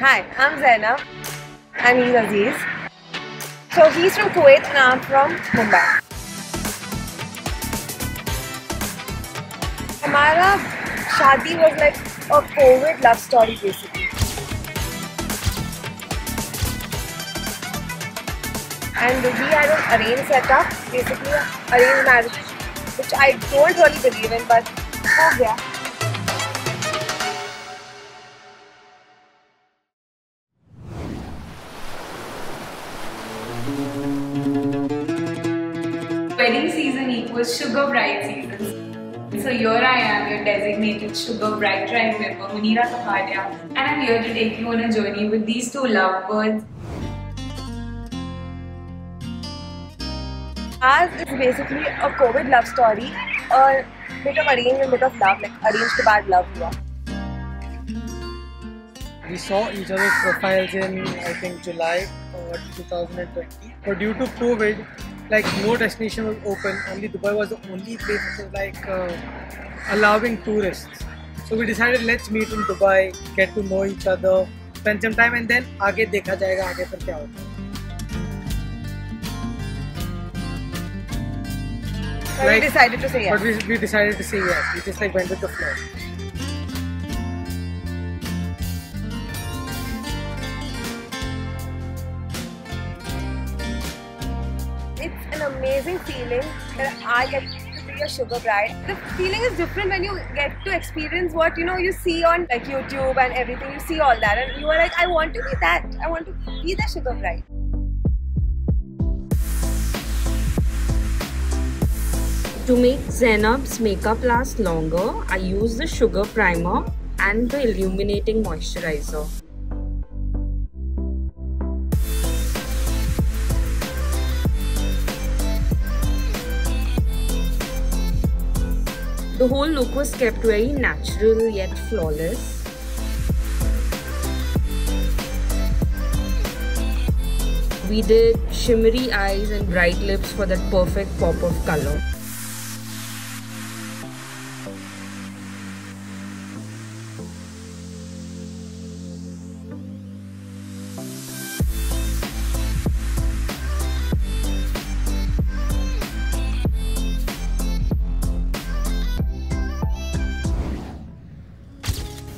Hi, I'm Zainab and he's Aziz. So he's from Kuwait and I'm from Mumbai. हमारा शादी was like a COVID love story basically. And we had an arranged setup, basically arranged marriage, which I don't really believe in, but हो गया. Wedding season equals sugar bride season. So here I am, your designated sugar bride tribe member, Munira, and I'm here to take you on a journey with these two lovebirds. Ours is basically a COVID love story, a bit of arranged and bit of love, like arranged के बाद love हुआ. We saw each other's profiles in, I think, July 2020. But due to COVID, like no destination was open. Only Dubai was the only place that was like allowing tourists. So we decided let's meet in Dubai, get to know each other, spend some time, and then आगे देखा जाएगा आगे फिर क्या होता है. But we decided to say yes. But we decided to say yes. We just like went with the flow. It's an amazing feeling that I get to be a sugar bride. The feeling is different when you get to experience what you see on like YouTube and everything. You see all that and you are like, I want to be that. I want to be the sugar bride. To make Zainab's makeup last longer, I use the sugar primer and the illuminating moisturizer. The whole look was kept very natural yet flawless. We did shimmery eyes and bright lips for that perfect pop of color.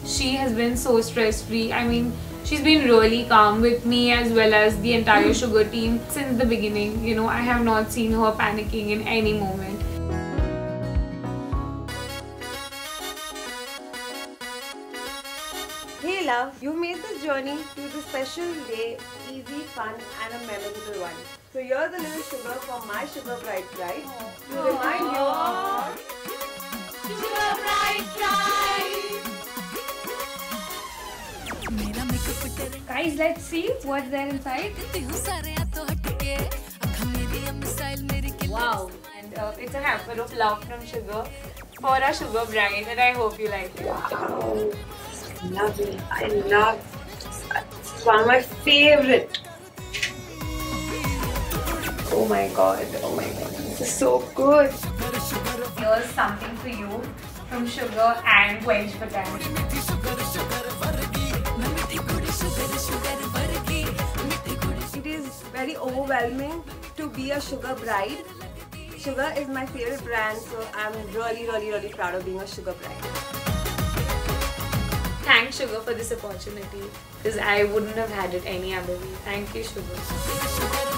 She has been so stress-free. I mean, she's been really calm with me as well as the entire sugar team since the beginning. I have not seen her panicking in any moment. Hey love, you made this journey to the special day easy, fun and a memorable one. So here's a little sugar for my sugar bride tribe to remind you of Sugar bride tribe. Guys, let's see what's there inside. Wow, and it's a hamper of love from Sugar for our sugar bride, and I hope you like it. wow, lovely. I love this. It's one of my favorite. Oh my god, this is so good. Here's something for you from Sugar and Quench Botanics. It is very overwhelming to be a sugar bride. Sugar is my favorite brand, so I'm really proud of being a sugar bride. Thanks Sugar for this opportunity because I wouldn't have had it any other way. Thank you Sugar.